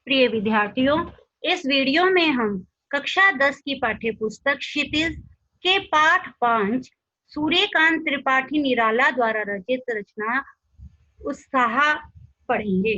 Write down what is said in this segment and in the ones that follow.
प्रिय विद्यार्थियों, इस वीडियो में हम कक्षा 10 की पाठ्य पुस्तक क्षितिज के पाठ 5 सूर्यकांत त्रिपाठी निराला द्वारा रचित रचना उत्साह पढ़ेंगे।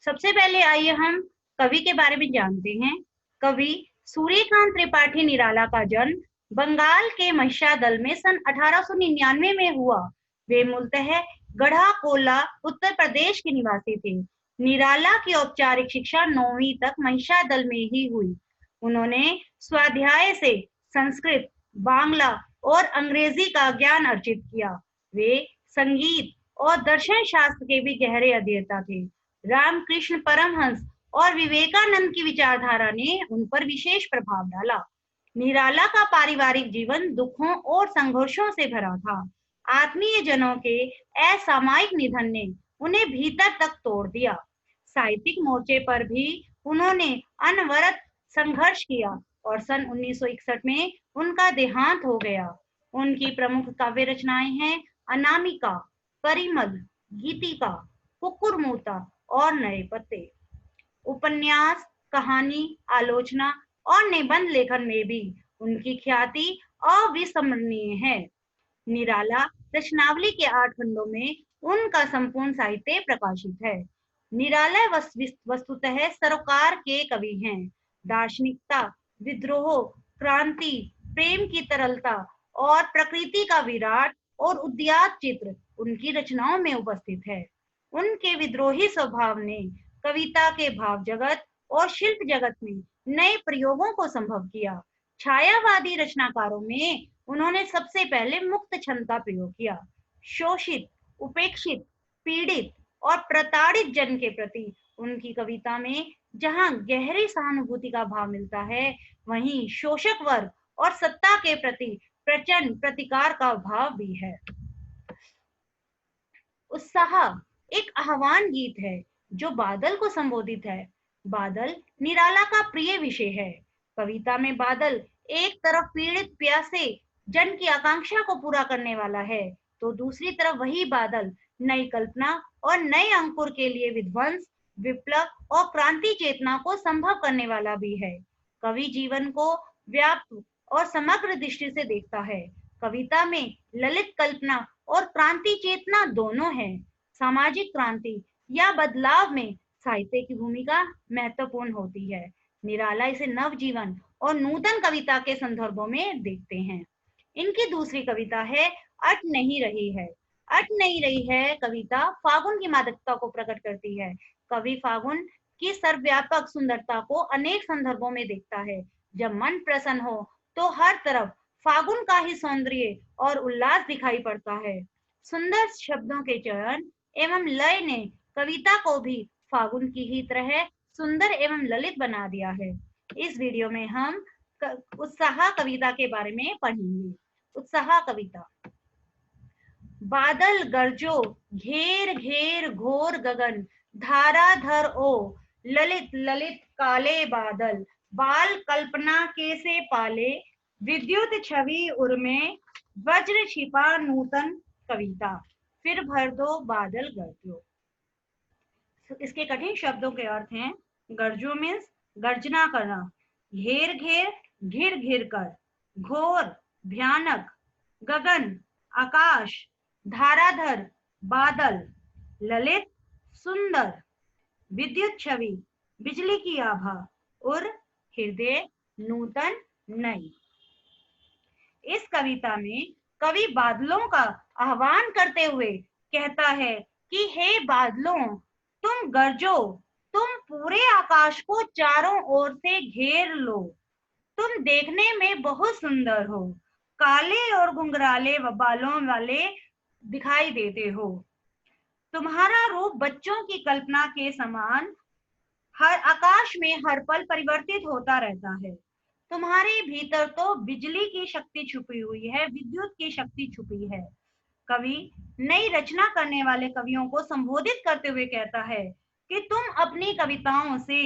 सबसे पहले आइए हम कवि के बारे में जानते हैं। कवि सूर्यकांत त्रिपाठी निराला का जन्म बंगाल के महिषादल में सन 1899 में हुआ। वे मूलतः गढ़ा कोला उत्तर प्रदेश के निवासी थे। निराला की औपचारिक शिक्षा 9वीं तक महिषादल में ही हुई। उन्होंने स्वाध्याय से संस्कृत, बांग्ला और अंग्रेजी का ज्ञान अर्जित किया। वे संगीत और दर्शन शास्त्र के भी गहरे अध्येता थे। रामकृष्ण परमहंस और विवेकानंद की विचारधारा ने उन पर विशेष प्रभाव डाला। निराला का पारिवारिक जीवन दुखों और संघर्षों से भरा था। आत्मीय जनों के असामयिक निधन ने उन्हें भीतर तक तोड़ दिया। साहित्यिक मोर्चे पर भी उन्होंने अनवरत संघर्ष किया और सन 1961 में उनका देहांत हो गया। उनकी प्रमुख काव्य रचनाएं हैं अनामिका, परिमल, गीतिका, कुकुरमुता और नए पत्ते। उपन्यास, कहानी, आलोचना और निबंध लेखन में भी उनकी ख्याति अविस्मरणीय है। निराला रचनावली के 8 खंडों में उनका संपूर्ण साहित्य प्रकाशित है। निराला वस्तुतः सरोकार के कवि हैं। दार्शनिकता, विद्रोह, क्रांति, प्रेम की तरलता और प्रकृति का विराट और उद्यात चित्र उनकी रचनाओं में उपस्थित है। उनके विद्रोही स्वभाव ने कविता के भाव जगत और शिल्प जगत में नए प्रयोगों को संभव किया। छायावादी रचनाकारों में उन्होंने सबसे पहले मुक्त छंद का प्रयोग किया। शोषित, उपेक्षित, पीड़ित और प्रताड़ित जन के प्रति उनकी कविता में जहां गहरी सहानुभूति का भाव मिलता है, वहीं शोषक वर्ग और सत्ता के प्रति प्रचंड प्रतिकार का भाव भी है। उत्साह एक आह्वान गीत है जो बादल को संबोधित है। बादल निराला का प्रिय विषय है। कविता में बादल एक तरफ पीड़ित प्यासे जन की आकांक्षा को पूरा करने वाला है, तो दूसरी तरफ वही बादल नई कल्पना और नए अंकुर के लिए विध्वंस, विप्लव और क्रांति चेतना को संभव करने वाला भी है। कवि जीवन को व्याप्त और समग्र दृष्टि से देखता है। कविता में ललित कल्पना और क्रांति चेतना दोनों है। सामाजिक क्रांति या बदलाव में साहित्य की भूमिका महत्वपूर्ण होती है। निराला इसे नवजीवन और नूतन कविता के संदर्भों में देखते हैं। इनकी दूसरी कविता है अट नहीं रही है। अट नहीं रही है कविता फागुन की मादकता को प्रकट करती है। कवि फागुन की सर्वव्यापक सुंदरता को अनेक संदर्भों में देखता है। जब मन प्रसन्न हो तो हर तरफ फागुन का ही सौंदर्य और उल्लास दिखाई पड़ता है। सुंदर शब्दों के चयन एवं लय ने कविता को भी फागुन की ही तरह सुंदर एवं ललित बना दिया है। इस वीडियो में हम उत्साह कविता के बारे में पढ़ेंगे। उत्साह कविता। बादल गरजो घेर घेर घोर गगन, धाराधर ओ ललित ललित काले बादल, बाल कल्पना के से पाले, विद्युत छवि उर्मे, वज्र छिपा नूतन कविता, फिर भर दो बादल गरजो। इसके कठिन शब्दों के अर्थ हैं गरजो मीन्स गर्जना करना, घेर घेर घिर घिर कर, घोर भयानक, गगन आकाश, धाराधर बादल, ललित सुंदर, विद्युत छवि बिजली की आभा और हृदय नूतन नई। इस कविता में कवि बादलों का आह्वान करते हुए कहता है कि हे बादलों, तुम गरजो, तुम पूरे आकाश को चारों ओर से घेर लो। तुम देखने में बहुत सुंदर हो, काले और घुंघराले बालों वाले दिखाई देते हो। तुम्हारा रूप बच्चों की कल्पना के समान हर आकाश में हर पल परिवर्तित होता रहता है। तुम्हारे भीतर तो बिजली की शक्ति छुपी हुई है, विद्युत की शक्ति छुपी है। कवि नई रचना करने वाले कवियों को संबोधित करते हुए कहता है कि तुम अपनी कविताओं से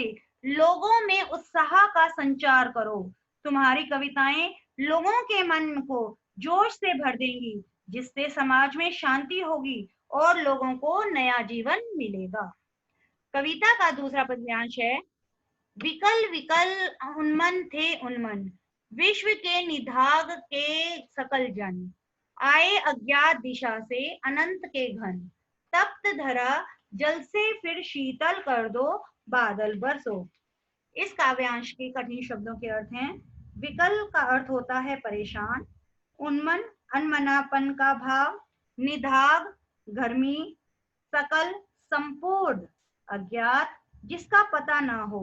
लोगों में उत्साह का संचार करो। तुम्हारी कविताएं लोगों के मन को जोश से भर देंगी, जिससे समाज में शांति होगी और लोगों को नया जीवन मिलेगा। कविता का दूसरा पद्यांश है, विकल विकल उन्मन थे उन्मन, विश्व के निधाग के सकल जन, आए अज्ञात दिशा से अनंत के घन, तप्त धरा जल से फिर शीतल कर दो, बादल बरसो। इस काव्यांश के कठिन शब्दों के अर्थ हैं, विकल का अर्थ होता है परेशान, उन्मन अनमनापन का भाव, निधाग गर्मी, सकल संपूर्ण, अज्ञात जिसका पता ना हो,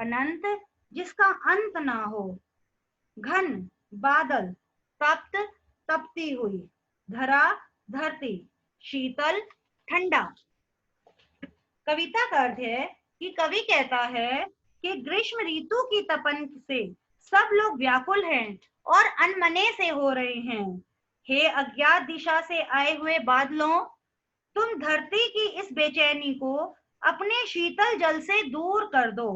अनंत जिसका अंत ना हो, घन बादल, तप्त तपती हुई, धरा धरती, शीतल ठंडा। कविता का अर्थ है कि कवि कहता है कि ग्रीष्म ऋतु की तपन से सब लोग व्याकुल हैं और अनमने से हो रहे हैं। हे अज्ञात दिशा से आए हुए बादलों, तुम धरती की इस बेचैनी को अपने शीतल जल से दूर कर दो।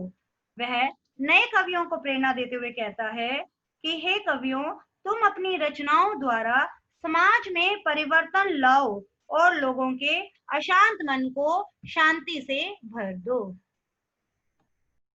वह नए कवियों को प्रेरणा देते हुए कहता है कि हे कवियों, तुम अपनी रचनाओं द्वारा समाज में परिवर्तन लाओ और लोगों के अशांत मन को शांति से भर दो।